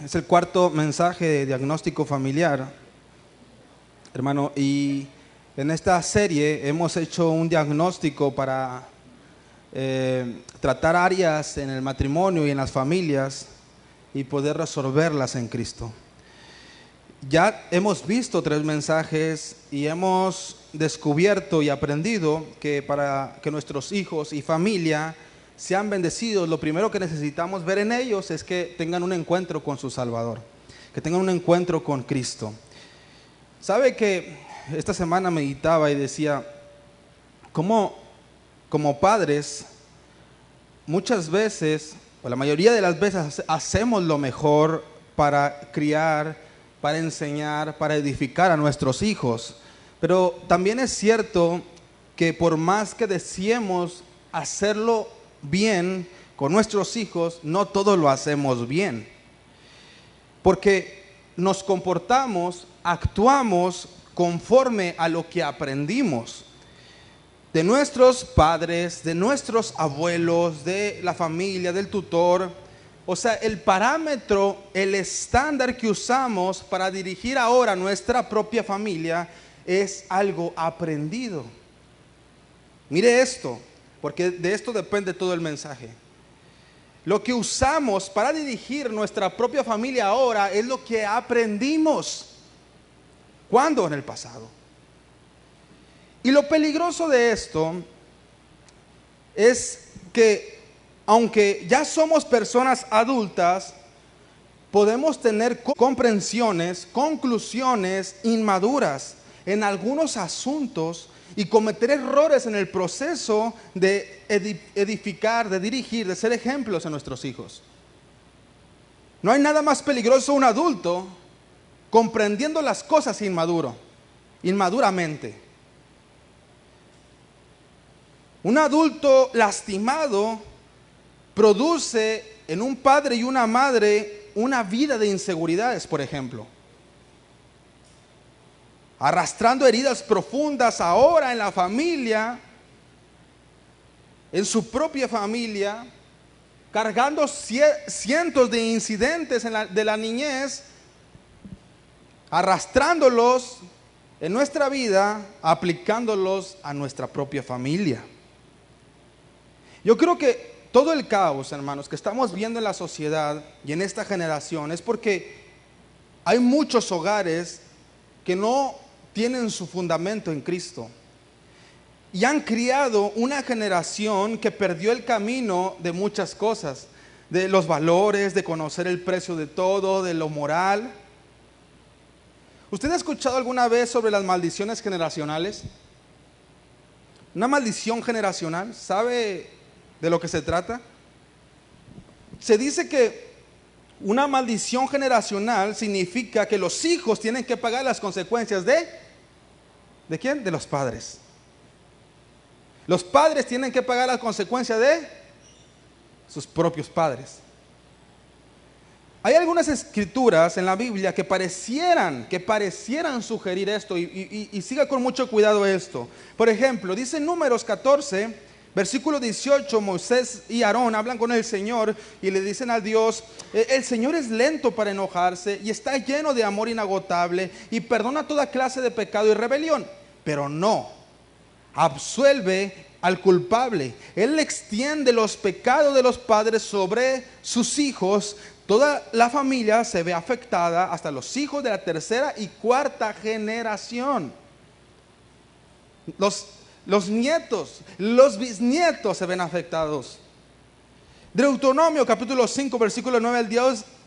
Es el cuarto mensaje de diagnóstico familiar, hermano, y en esta serie hemos hecho un diagnóstico para tratar áreas en el matrimonio y en las familias y poder resolverlas en Cristo. Ya hemos visto 3 mensajes y hemos descubierto y aprendido que para que nuestros hijos y familia sean bendecidos, lo primero que necesitamos ver en ellos es que tengan un encuentro con su Salvador, que tengan un encuentro con Cristo. ¿Sabe que esta semana meditaba y decía, cómo como padres muchas veces, o la mayoría de las veces, hacemos lo mejor para criar, para enseñar, para edificar a nuestros hijos? Pero también es cierto que por más que deseemos hacerlo bien con nuestros hijos, no todo lo hacemos bien. Porque nos comportamos, actuamos conforme a lo que aprendimos de nuestros padres, de nuestros abuelos, de la familia, del tutor. O sea, el parámetro, el estándar que usamos para dirigir ahora nuestra propia familia es algo aprendido. Mire esto, porque de esto depende todo el mensaje. Lo que usamos para dirigir nuestra propia familia ahora es lo que aprendimos. ¿Cuándo? En el pasado. Y lo peligroso de esto es que, aunque ya somos personas adultas, podemos tener comprensiones, conclusiones inmaduras en algunos asuntos y cometer errores en el proceso de edificar, de dirigir, de ser ejemplos a nuestros hijos. No hay nada más peligroso un adulto comprendiendo las cosas inmaduramente. Un adulto lastimado produce en un padre y una madre una vida de inseguridades, por ejemplo. Arrastrando heridas profundas ahora en la familia, en su propia familia, cargando cientos de incidentes de la niñez, arrastrándolos en nuestra vida, aplicándolos a nuestra propia familia. Yo creo que todo el caos, hermanos, que estamos viendo en la sociedad y en esta generación es porque hay muchos hogares que no tienen su fundamento en Cristo y han criado una generación que perdió el camino de muchas cosas, de los valores, de conocer el precio de todo, de lo moral. ¿Usted ha escuchado alguna vez sobre las maldiciones generacionales? Una maldición generacional, ¿sabe de lo que se trata? Se dice que una maldición generacional significa que los hijos tienen que pagar las consecuencias ¿de quién? De los padres. Los padres tienen que pagar las consecuencias de sus propios padres. Hay algunas escrituras en la Biblia que parecieran sugerir esto y siga con mucho cuidado esto. Por ejemplo, dice en Números 14, versículo 18, Moisés y Aarón hablan con el Señor y le dicen a Dios, el Señor es lento para enojarse y está lleno de amor inagotable y perdona toda clase de pecado y rebelión, pero no absuelve al culpable. Él extiende los pecados de los padres sobre sus hijos. Toda la familia se ve afectada, hasta los hijos de la 3ª y 4ª generación. Los nietos, los bisnietos se ven afectados. Deuteronomio capítulo 5, versículo 9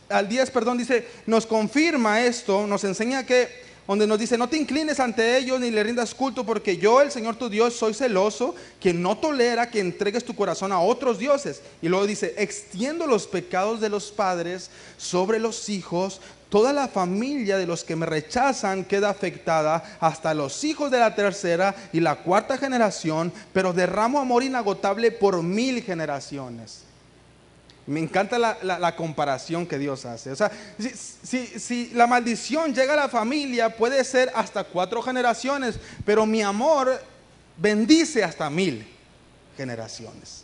al 10, dice, nos confirma esto, nos enseña que, donde nos dice, no te inclines ante ellos ni le rindas culto, porque yo, el Señor tu Dios, soy celoso, que no tolera que entregues tu corazón a otros dioses. Y luego dice, extiendo los pecados de los padres sobre los hijos, toda la familia de los que me rechazan queda afectada, hasta los hijos de la 3ª y la 4ª generación, pero derramo amor inagotable por 1000 generaciones. Me encanta la comparación que Dios hace. O sea, si la maldición llega a la familia, puede ser hasta 4 generaciones, pero mi amor bendice hasta 1000 generaciones.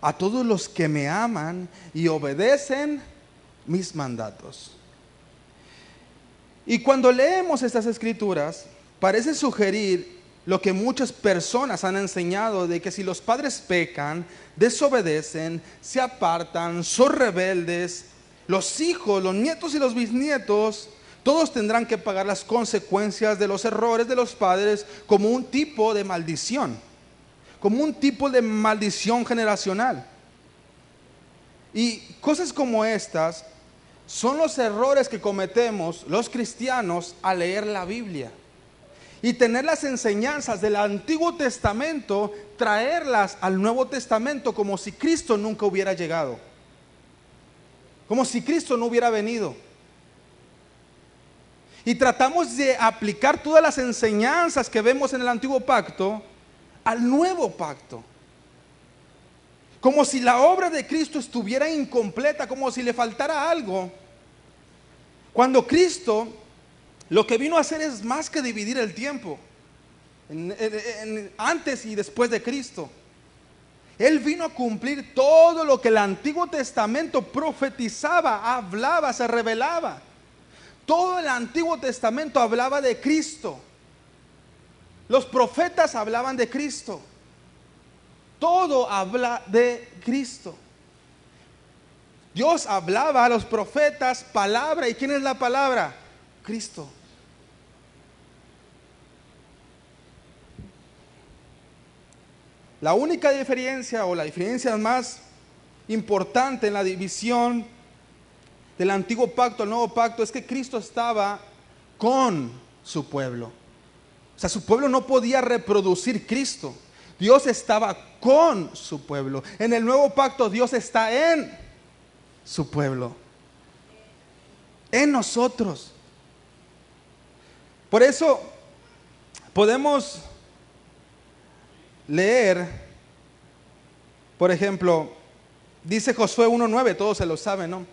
a todos los que me aman y obedecen mis mandatos. Y cuando leemos estas escrituras, parece sugerir lo que muchas personas han enseñado, de que si los padres pecan, desobedecen, se apartan, son rebeldes, los hijos, los nietos y los bisnietos, todos tendrán que pagar las consecuencias de los errores de los padres como un tipo de maldición, generacional. Y cosas como estas son los errores que cometemos los cristianos al leer la Biblia y tener las enseñanzas del Antiguo Testamento, traerlas al Nuevo Testamento como si Cristo nunca hubiera llegado, como si Cristo no hubiera venido. Y tratamos de aplicar todas las enseñanzas que vemos en el Antiguo Pacto al Nuevo Pacto, como si la obra de Cristo estuviera incompleta, como si le faltara algo, cuando Cristo lo que vino a hacer es más que dividir el tiempo antes y después de Cristo. Él vino a cumplir todo lo que el Antiguo Testamento profetizaba, hablaba, se revelaba. Todo el Antiguo Testamento hablaba de Cristo. Los profetas hablaban de Cristo. Todo habla de Cristo. Dios hablaba a los profetas palabra. ¿Y quién es la palabra? Cristo. La única diferencia, o la diferencia más importante en la división del Antiguo Pacto al Nuevo Pacto, es que Cristo estaba con su pueblo. O sea, su pueblo no podía reproducir Cristo. Dios estaba con su pueblo. En el Nuevo Pacto Dios está en su pueblo, en nosotros. Por eso podemos leer, por ejemplo, dice Josué 1:9, todos se lo saben, ¿no?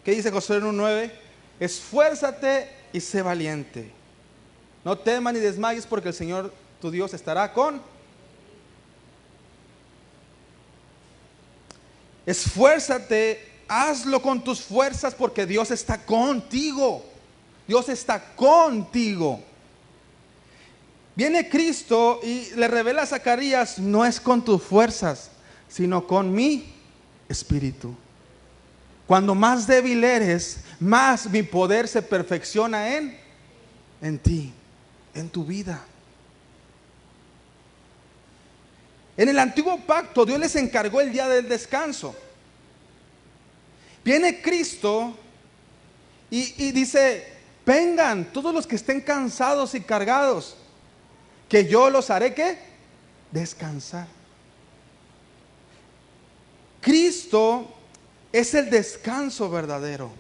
¿Qué dice Josué 1:9? Esfuérzate y sé valiente. No temas ni desmayes, porque el Señor tu Dios estará con. Esfuérzate, hazlo con tus fuerzas, porque Dios está contigo. Dios está contigo. Viene Cristo y le revela a Zacarías: no es con tus fuerzas, sino con mi espíritu. Cuando más débil eres, más mi poder se perfecciona en ti, en tu vida. En el Antiguo Pacto Dios les encargó el día del descanso. Viene Cristo y dice: vengan todos los que estén cansados y cargados, que yo los haré ¿qué? Descansar. Cristo es el descanso verdadero.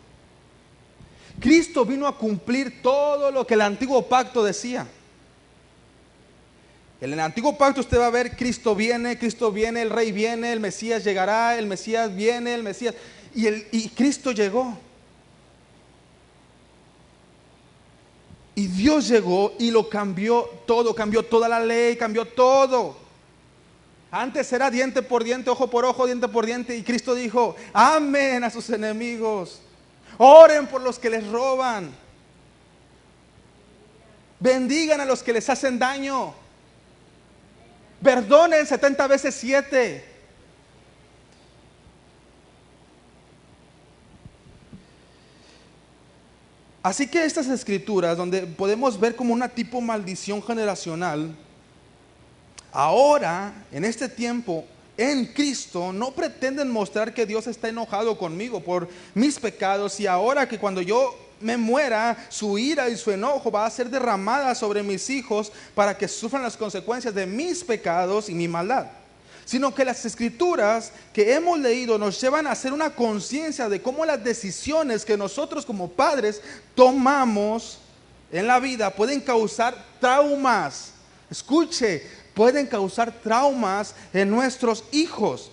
Cristo vino a cumplir todo lo que el Antiguo Pacto decía. En el Antiguo Pacto usted va a ver: Cristo viene, el Rey viene, el Mesías llegará, el Mesías viene, el Mesías. Y Cristo llegó. Y Dios llegó y lo cambió todo, cambió toda la ley, cambió todo. Antes era diente por diente, ojo por ojo, diente por diente. Y Cristo dijo: amen a sus enemigos, oren por los que les roban, bendigan a los que les hacen daño, perdonen 70 veces 7. Así que estas escrituras, donde podemos ver como una tipo maldición generacional, ahora, en este tiempo, en Cristo, no pretenden mostrar que Dios está enojado conmigo por mis pecados, y ahora que cuando yo me muera, su ira y su enojo va a ser derramada sobre mis hijos para que sufran las consecuencias de mis pecados y mi maldad. Sino que las escrituras que hemos leído nos llevan a hacer una conciencia de cómo las decisiones que nosotros como padres tomamos en la vida pueden causar traumas. Escuche, pueden causar traumas en nuestros hijos.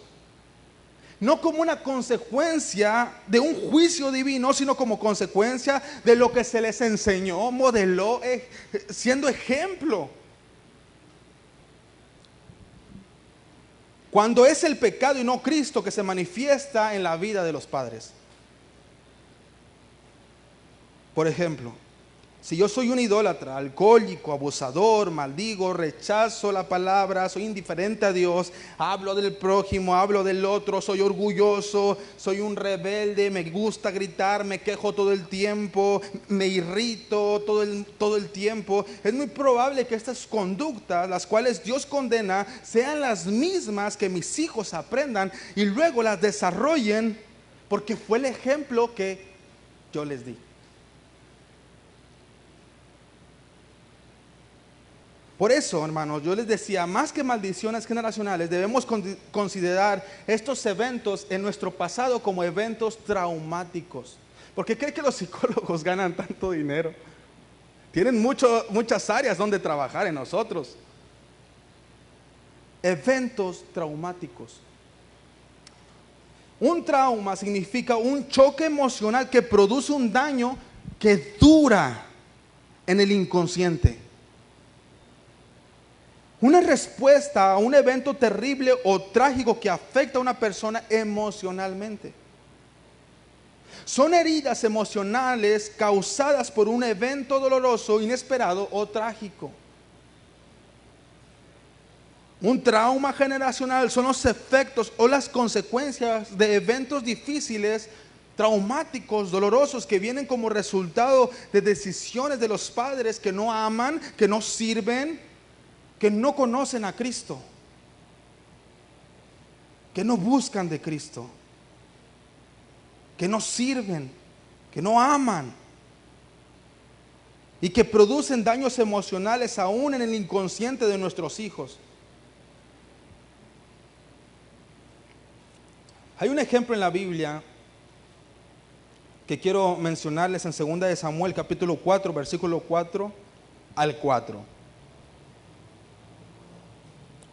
No como una consecuencia de un juicio divino, sino como consecuencia de lo que se les enseñó, modeló, siendo ejemplo. cuando es el pecado y no Cristo que se manifiesta en la vida de los padres. Por ejemplo, si yo soy un idólatra, alcohólico, abusador, maldigo, rechazo la palabra, soy indiferente a Dios, hablo del prójimo, hablo del otro, soy orgulloso, soy un rebelde, me gusta gritar, me quejo todo el tiempo, me irrito todo el tiempo, es muy probable que estas conductas, las cuales Dios condena, sean las mismas que mis hijos aprendan y luego las desarrollen porque fue el ejemplo que yo les di. Por eso, hermanos, yo les decía, más que maldiciones generacionales, debemos considerar estos eventos en nuestro pasado como eventos traumáticos. ¿Por qué cree que los psicólogos ganan tanto dinero? Tienen muchas áreas donde trabajar en nosotros. Eventos traumáticos. Un trauma significa un choque emocional que produce un daño que dura en el inconsciente. Una respuesta a un evento terrible o trágico que afecta a una persona emocionalmente. Son heridas emocionales causadas por un evento doloroso, inesperado o trágico. Un trauma generacional son los efectos o las consecuencias de eventos difíciles, traumáticos, dolorosos, que vienen como resultado de decisiones de los padres que no aman, que no sirven, que no conocen a Cristo, que no buscan de Cristo, que no sirven, que no aman y que producen daños emocionales aún en el inconsciente de nuestros hijos. Hay un ejemplo en la Biblia que quiero mencionarles en 2 de Samuel capítulo 4, versículo 4 al 4.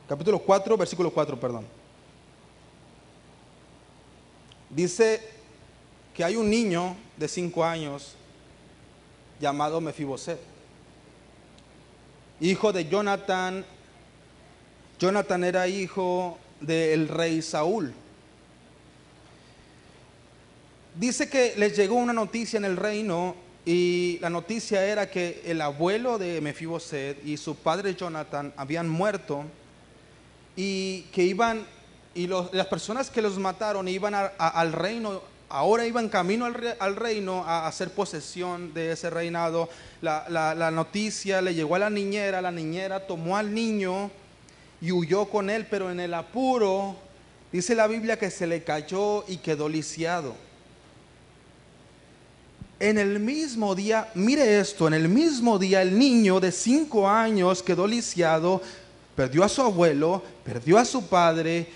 Capítulo 4, versículo 4, perdón. Dice que hay un niño de 5 años llamado Mefiboset, hijo de Jonatán. Jonatán era hijo del rey Saúl. Dice que les llegó una noticia en el reino y la noticia era que el abuelo de Mefiboset y su padre Jonatán habían muerto y que iban, y las personas que los mataron iban al reino, ahora iban camino al reino a hacer posesión de ese reinado. La noticia le llegó a la niñera tomó al niño y huyó con él, pero en el apuro, dice la Biblia que se le cayó y quedó lisiado. En el mismo día, mire esto, en el mismo día el niño de 5 años quedó lisiado, perdió a su abuelo, perdió a su padre,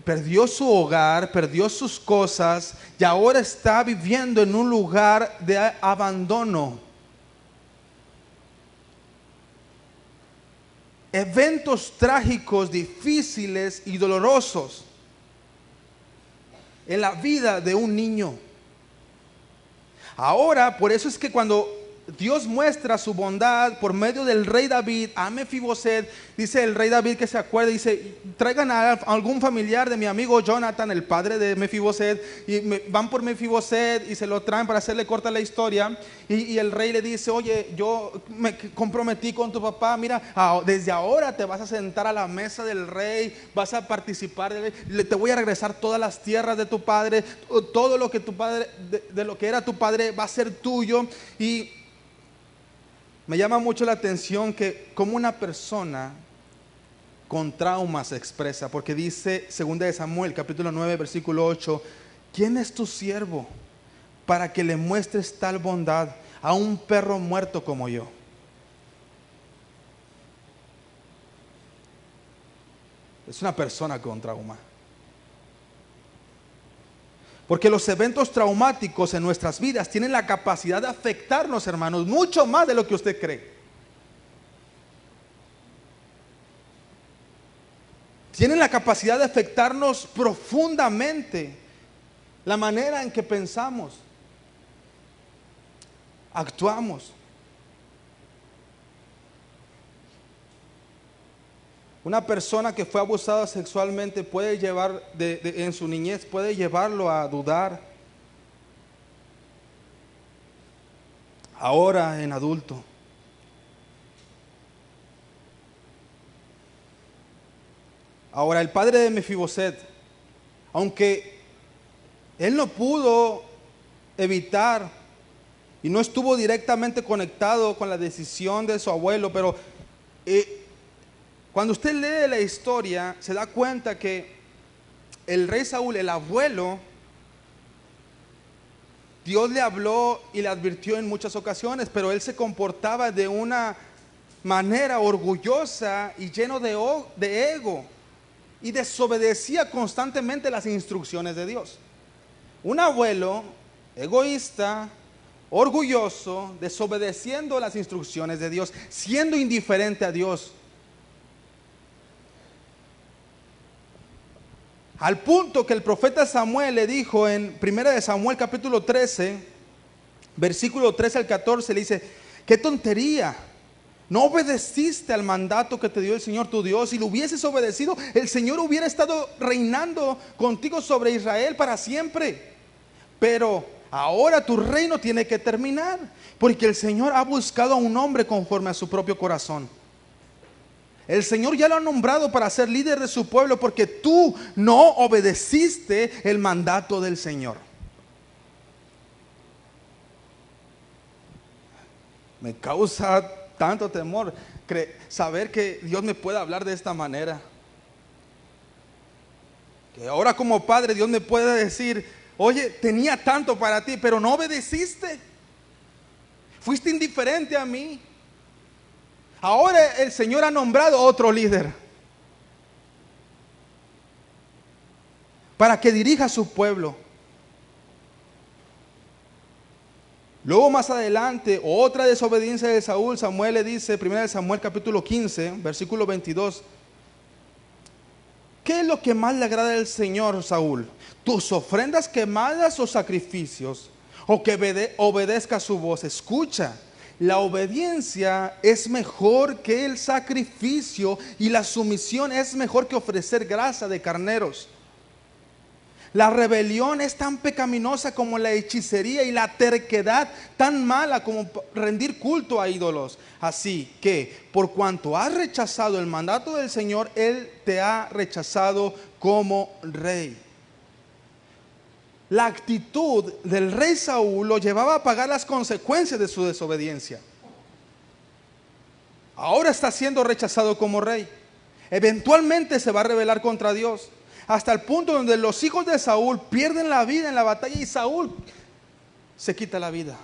perdió su hogar, perdió sus cosas y ahora está viviendo en un lugar de abandono. Eventos trágicos, difíciles y dolorosos en la vida de un niño. Ahora, por eso es que cuando Dios muestra su bondad por medio del rey David a Mefiboset, dice el rey David que se acuerda, dice, traigan a algún familiar de mi amigo Jonathan, el padre de Mefiboset, y van por Mefiboset y se lo traen para hacerle corta la historia, y el rey le dice, oye, yo me comprometí con tu papá, mira, desde ahora te vas a sentar a la mesa del rey, vas a participar, te voy a regresar todas las tierras de tu padre, todo lo que tu padre, de lo que era tu padre va a ser tuyo. Y me llama mucho la atención que como una persona con trauma se expresa, porque dice 2 de Samuel capítulo 9 versículo 8, ¿quién es tu siervo para que le muestres tal bondad a un perro muerto como yo? Es una persona con trauma. Porque los eventos traumáticos en nuestras vidas tienen la capacidad de afectarnos, hermanos, mucho más de lo que usted cree. Tienen la capacidad de afectarnos profundamente la manera en que pensamos, actuamos. Una persona que fue abusada sexualmente puede llevar, en su niñez, puede llevarlo a dudar. Ahora en adulto. Ahora el padre de Mefiboset, aunque él no pudo evitar y no estuvo directamente conectado con la decisión de su abuelo, pero cuando usted lee la historia se da cuenta que el rey Saúl, el abuelo, Dios le habló y le advirtió en muchas ocasiones, pero él se comportaba de una manera orgullosa y lleno de ego, y desobedecía constantemente las instrucciones de Dios. Un abuelo egoísta, orgulloso, desobedeciendo las instrucciones de Dios, siendo indiferente a Dios. Al punto que el profeta Samuel le dijo en 1 Samuel capítulo 13, versículo 13 al 14, le dice: qué tontería, no obedeciste al mandato que te dio el Señor tu Dios. Si lo hubieses obedecido, el Señor hubiera estado reinando contigo sobre Israel para siempre. Pero ahora tu reino tiene que terminar, porque el Señor ha buscado a un hombre conforme a su propio corazón. El Señor ya lo ha nombrado para ser líder de su pueblo, porque tú no obedeciste el mandato del Señor. Me causa tanto temor saber que Dios me puede hablar de esta manera. Que ahora como padre Dios me puede decir: oye, tenía tanto para ti, pero no obedeciste. Fuiste indiferente a mí. Ahora el Señor ha nombrado otro líder para que dirija a su pueblo. Luego más adelante, otra desobediencia de Saúl. Samuel le dice, 1 Samuel capítulo 15, versículo 22: ¿qué es lo que más le agrada al Señor, Saúl? ¿Tus ofrendas quemadas o sacrificios? ¿O que obedezca su voz? Escucha, la obediencia es mejor que el sacrificio, y la sumisión es mejor que ofrecer grasa de carneros. La rebelión es tan pecaminosa como la hechicería, y la terquedad tan mala como rendir culto a ídolos. Así que, por cuanto has rechazado el mandato del Señor, Él te ha rechazado como rey. La actitud del rey Saúl lo llevaba a pagar las consecuencias de su desobediencia. Ahora está siendo rechazado como rey. Eventualmente se va a rebelar contra Dios, hasta el punto donde los hijos de Saúl pierden la vida en la batalla, y Saúl se quita la vida.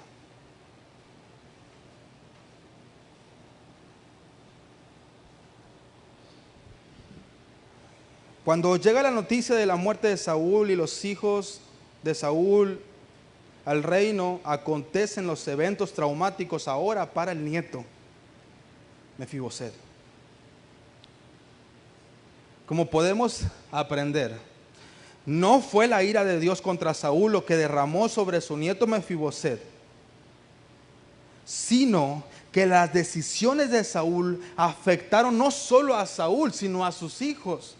Cuando llega la noticia de la muerte de Saúl y los hijos de Saúl al reino, acontecen los eventos traumáticos ahora para el nieto Mefiboset. Como podemos aprender, no fue la ira de Dios contra Saúl lo que derramó sobre su nieto Mefiboset, sino que las decisiones de Saúl afectaron no solo a Saúl, sino a sus hijos.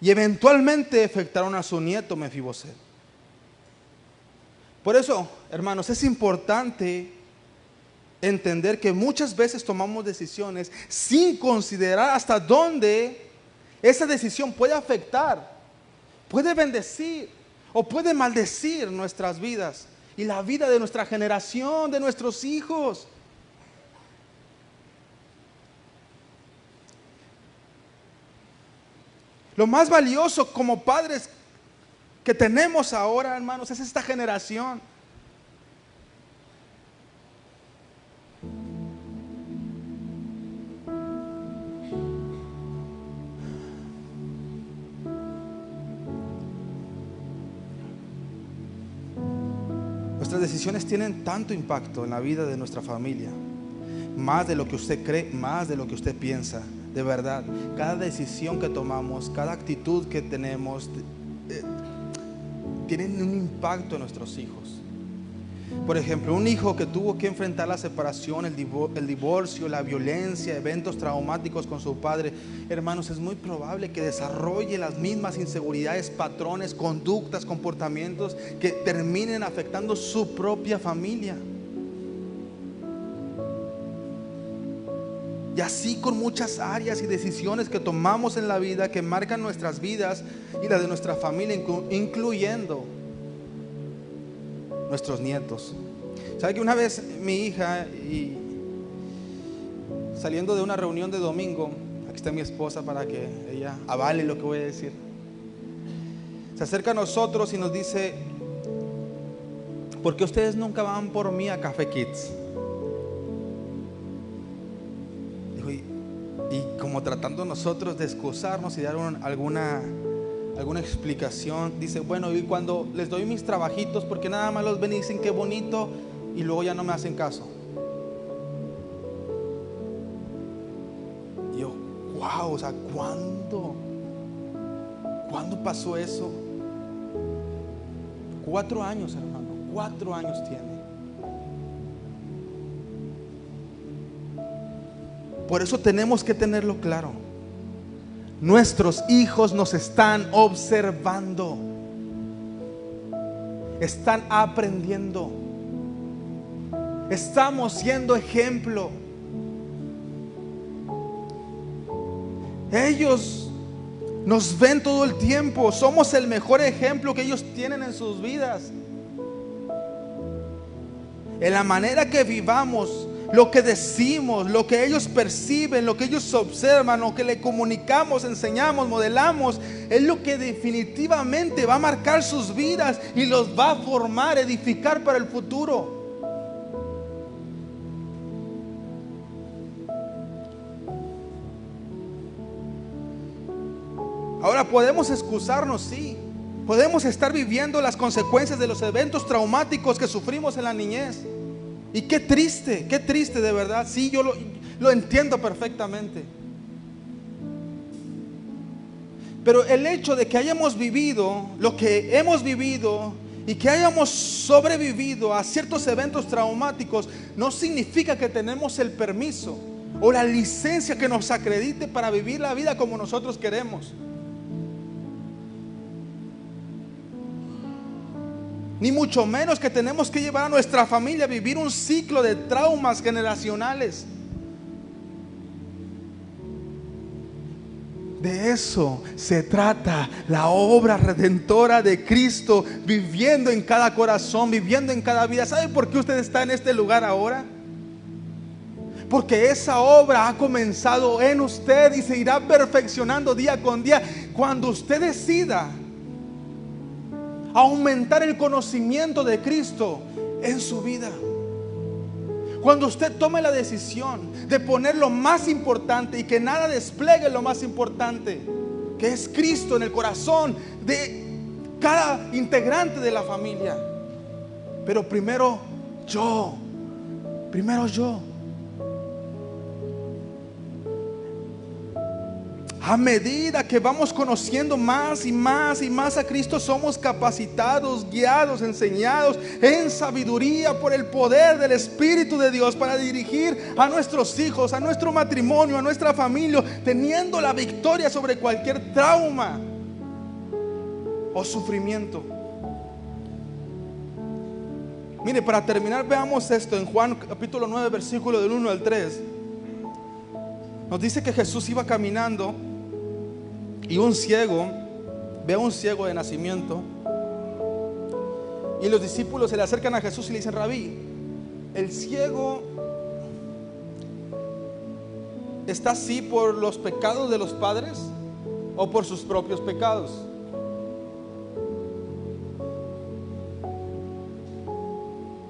Y eventualmente afectaron a su nieto Mefiboset. Por eso, hermanos, es importante entender que muchas veces tomamos decisiones sin considerar hasta dónde esa decisión puede afectar, puede bendecir o puede maldecir nuestras vidas y la vida de nuestra generación, de nuestros hijos. Lo más valioso como padres que tenemos ahora, hermanos, es esta generación. Nuestras decisiones tienen tanto impacto en la vida de nuestra familia, más de lo que usted cree, más de lo que usted piensa. De verdad, cada decisión que tomamos, cada actitud que tenemos, tienen un impacto en nuestros hijos. Por ejemplo, un hijo que tuvo que enfrentar la separación, el divorcio, la violencia, eventos traumáticos con su padre, hermanos, es muy probable que desarrolle las mismas inseguridades, patrones, conductas, comportamientos que terminen afectando su propia familia. Y así con muchas áreas y decisiones que tomamos en la vida que marcan nuestras vidas y la de nuestra familia, incluyendo nuestros nietos. ¿Sabe que una vez mi hija, saliendo de una reunión de domingo, aquí está mi esposa para que ella avale lo que voy a decir, se acerca a nosotros y nos dice: ¿por qué ustedes nunca van por mí a Café Kids? Dijo, y como tratando nosotros de excusarnos y dar alguna explicación, dice: bueno, y cuando les doy mis trabajitos, porque nada más los ven y dicen qué bonito y luego ya no me hacen caso. Y yo, wow, o sea, ¿cuándo pasó eso? 4 años, hermano, 4 años tiene. Por eso tenemos que tenerlo claro. Nuestros hijos nos están observando, están aprendiendo, estamos siendo ejemplo. Ellos nos ven todo el tiempo, somos el mejor ejemplo que ellos tienen en sus vidas. En la manera que vivamos, lo que decimos, lo que ellos perciben, lo que ellos observan, lo que le comunicamos, enseñamos, modelamos, es lo que definitivamente va a marcar sus vidas y los va a formar, edificar para el futuro. Ahora, podemos excusarnos, sí. Podemos estar viviendo las consecuencias de los eventos traumáticos que sufrimos en la niñez. Y qué triste de verdad. Sí, yo lo entiendo perfectamente. Pero el hecho de que hayamos vivido lo que hemos vivido y que hayamos sobrevivido a ciertos eventos traumáticos no significa que tenemos el permiso o la licencia que nos acredite para vivir la vida como nosotros queremos. Ni mucho menos que tenemos que llevar a nuestra familia a vivir un ciclo de traumas generacionales. De eso se trata la obra redentora de Cristo, viviendo en cada corazón, viviendo en cada vida. ¿Sabe por qué usted está en este lugar ahora? Porque esa obra ha comenzado en usted y se irá perfeccionando día con día cuando usted decida aumentar el conocimiento de Cristo en su vida. Cuando usted tome la decisión de poner lo más importante y que nada despliegue lo más importante, que es Cristo, en el corazón de cada integrante de la familia. Pero primero yo. A medida que vamos conociendo más y más y más a Cristo, somos capacitados, guiados, enseñados en sabiduría por el poder del Espíritu de Dios para dirigir a nuestros hijos, a nuestro matrimonio, a nuestra familia, teniendo la victoria sobre cualquier trauma o sufrimiento. Mire, para terminar, veamos esto en Juan capítulo 9, versículo del 1 al 3. Nos dice que Jesús iba caminando y un ciego, ve a un ciego de nacimiento, y los discípulos se le acercan a Jesús y le dicen: Rabí, ¿el ciego está así por los pecados de los padres o por sus propios pecados?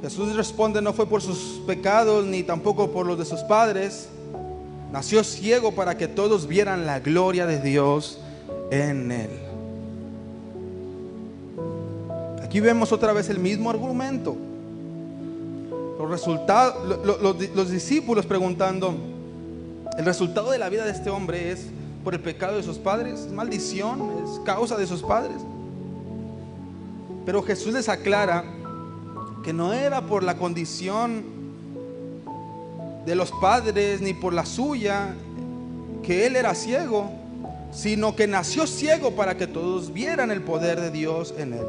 Jesús responde: no fue por sus pecados ni tampoco por los de sus padres. Nació ciego para que todos vieran la gloria de Dios en él. Aquí vemos otra vez el mismo argumento. Los resultados, los discípulos preguntando: el resultado de la vida de este hombre es por el pecado de sus padres, es maldición, es causa de sus padres. Pero Jesús les aclara que no era por la condición de los padres ni por la suya que él era ciego, sino que nació ciego para que todos vieran el poder de Dios en él.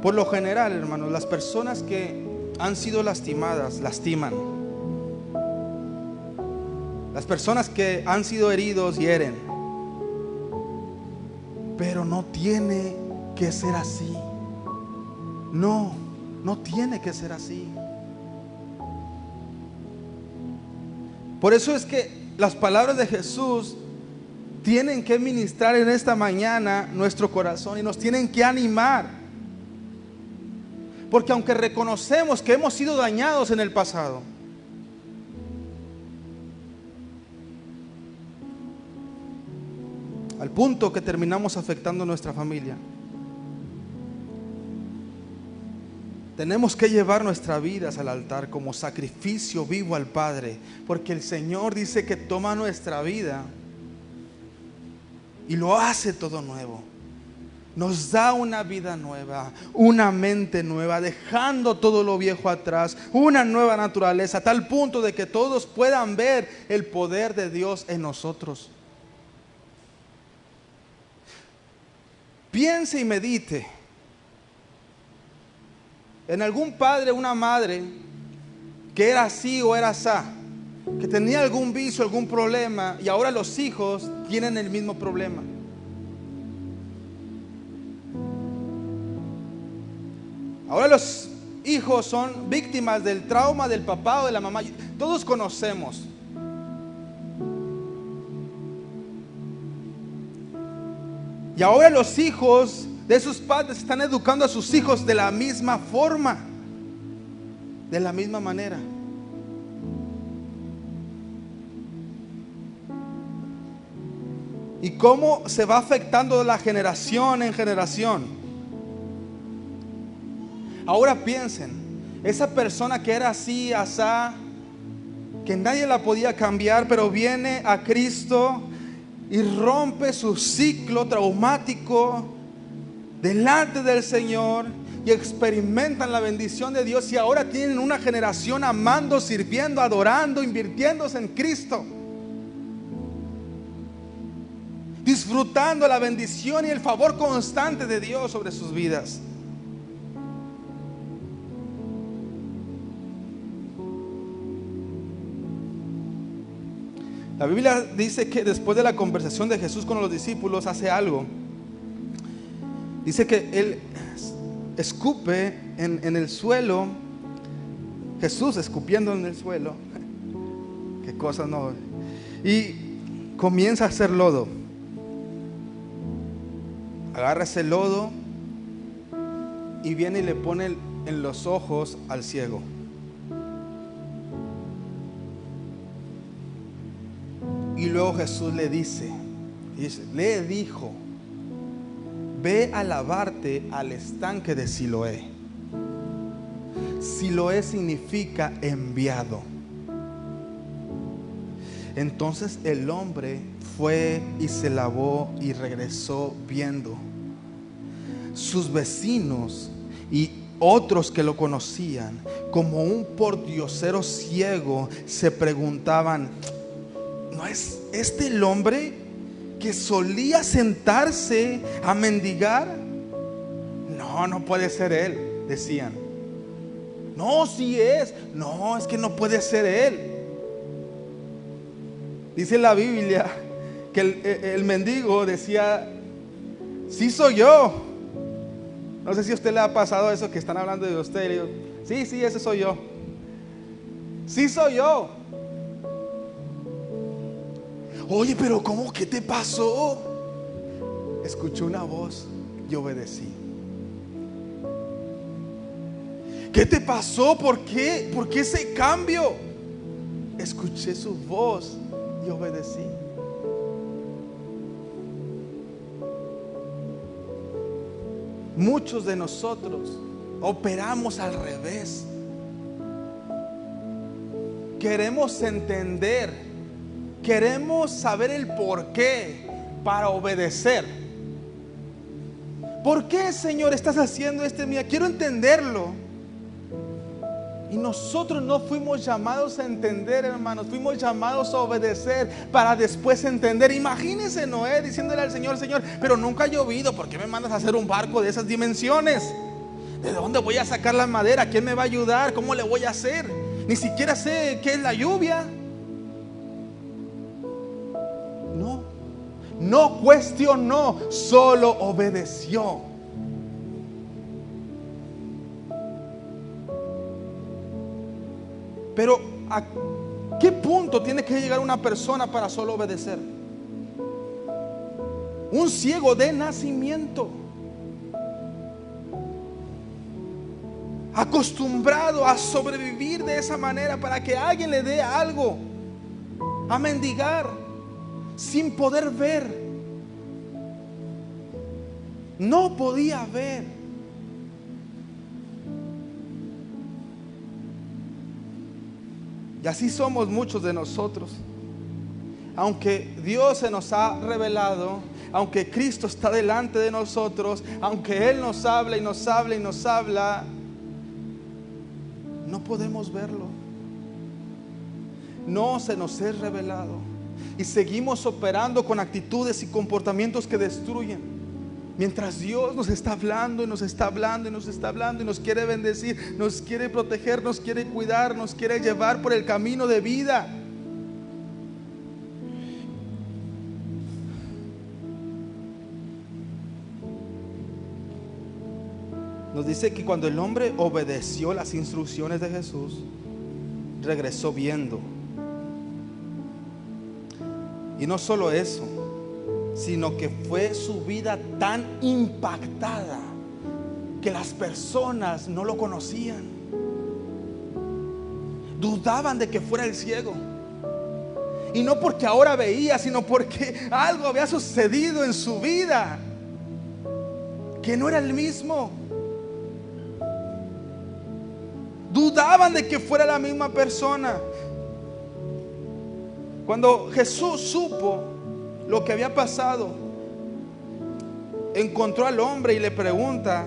Por lo general, hermanos, las personas que han sido lastimadas, lastiman. Las personas que han sido heridos, hieren. Pero no tiene que ser así. No tiene que ser así. Por eso es que las palabras de Jesús tienen que ministrar en esta mañana nuestro corazón y nos tienen que animar. Porque aunque reconocemos que hemos sido dañados en el pasado, al punto que terminamos afectando a nuestra familia, tenemos que llevar nuestras vidas al altar como sacrificio vivo al Padre, porque el Señor dice que toma nuestra vida y lo hace todo nuevo. Nos da una vida nueva, una mente nueva, dejando todo lo viejo atrás, una nueva naturaleza, a tal punto de que todos puedan ver el poder de Dios en nosotros. Piense y medite en algún padre o una madre que era así o era asá, que tenía algún vicio, algún problema, y ahora los hijos tienen el mismo problema. Ahora los hijos son víctimas del trauma del papá o de la mamá. Todos conocemos. Y ahora los hijos de sus padres están educando a sus hijos de la misma forma, de la misma manera. ¿Y cómo se va afectando la generación en generación? Ahora piensen, esa persona que era así, asá, que nadie la podía cambiar, pero viene a Cristo y rompe su ciclo traumático delante del Señor y experimentan la bendición de Dios, y ahora tienen una generación amando, sirviendo, adorando, invirtiéndose en Cristo, disfrutando la bendición y el favor constante de Dios sobre sus vidas. La Biblia dice que después de la conversación de Jesús con los discípulos hace algo. Dice que Él escupe en el suelo. Jesús escupiendo en el suelo. Qué cosa, no. Y comienza a hacer lodo. Agarra ese lodo y viene y le pone en los ojos al ciego. Y luego Jesús le dice, le dijo, ve a lavarte al estanque de Siloé. Siloé significa enviado. Entonces el hombre fue y se lavó y regresó viendo. Sus vecinos y otros que lo conocían como un pordiosero ciego se preguntaban, ¿no es este el hombre que solía sentarse a mendigar? No puede ser él, decían. No, sí es. No, es que no puede ser él. Dice la Biblia que el mendigo decía, sí soy yo. No sé si a usted le ha pasado eso, que están hablando de usted y le digo, sí, ese soy yo. Sí soy yo. Oye, pero ¿cómo? ¿Qué te pasó? Escuché una voz y obedecí. ¿Qué te pasó? ¿Por qué? ¿Por qué ese cambio? Escuché su voz y obedecí. Muchos de nosotros operamos al revés. Queremos entender, queremos saber el por qué para obedecer, ¿Por qué, Señor, estás haciendo esto en mí? Quiero entenderlo. Y nosotros no fuimos llamados a entender, hermanos, fuimos llamados a obedecer para después entender. Imagínense Noé diciéndole al Señor: Señor, pero nunca ha llovido, ¿por qué me mandas a hacer un barco de esas dimensiones? ¿De dónde voy a sacar la madera? ¿Quién me va a ayudar? ¿Cómo le voy a hacer? Ni siquiera sé qué es la lluvia. No cuestionó, solo obedeció. Pero ¿a qué punto tiene que llegar una persona para solo obedecer? Un ciego de nacimiento, acostumbrado a sobrevivir de esa manera para que alguien le dé algo, a mendigar sin poder ver. No podía ver. Y así somos muchos de nosotros. Aunque Dios se nos ha revelado, aunque Cristo está delante de nosotros, aunque Él nos habla y nos habla y nos habla, no podemos verlo. No se nos es revelado. Y seguimos operando con actitudes y comportamientos que destruyen. Mientras Dios nos está hablando y nos está hablando y nos está hablando y nos quiere bendecir, nos quiere proteger, nos quiere cuidar, nos quiere llevar por el camino de vida. Nos dice que cuando el hombre obedeció las instrucciones de Jesús, regresó viendo. Y no solo eso, sino que fue su vida tan impactada que las personas no lo conocían. Dudaban de que fuera el ciego. Y no porque ahora veía, sino porque algo había sucedido en su vida, que no era el mismo. Dudaban de que fuera la misma persona. Cuando Jesús supo lo que había pasado, encontró al hombre y le pregunta: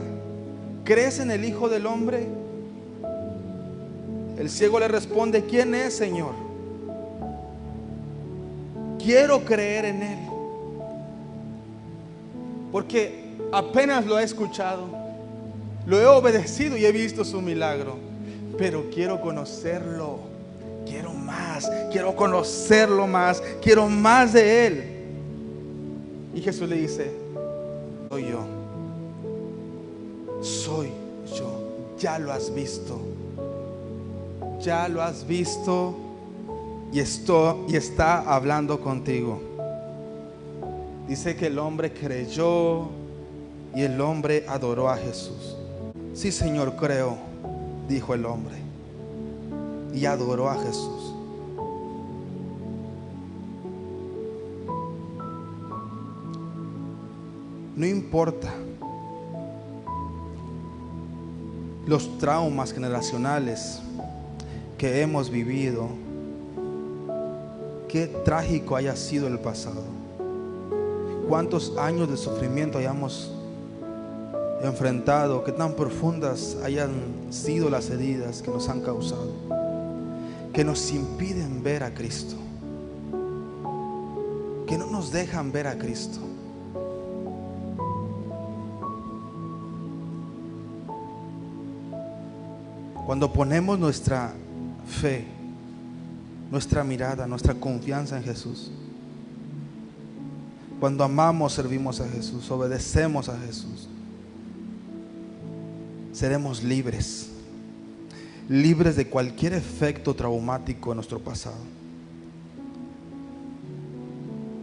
¿crees en el Hijo del Hombre? El ciego le responde: ¿quién es, Señor? Quiero creer en Él, porque apenas lo he escuchado, lo he obedecido y he visto su milagro, pero quiero conocerlo, quiero más, quiero conocerlo más, quiero más de Él. Y Jesús le dice: soy yo, soy yo. Ya lo has visto, ya lo has visto y está hablando contigo. Dice que el hombre creyó y el hombre adoró a Jesús. Sí, Señor, creo, dijo el hombre, y adoró a Jesús. No importa los traumas generacionales que hemos vivido, qué trágico haya sido el pasado, cuántos años de sufrimiento hayamos enfrentado, qué tan profundas hayan sido las heridas que nos han causado, que nos impiden ver a Cristo, que no nos dejan ver a Cristo. Cuando ponemos nuestra fe, nuestra mirada, nuestra confianza en Jesús, cuando amamos, servimos a Jesús, obedecemos a Jesús, seremos libres, libres de cualquier efecto traumático en nuestro pasado.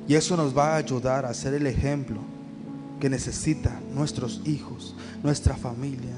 Y eso nos va a ayudar a ser el ejemplo que necesitan nuestros hijos, nuestra familia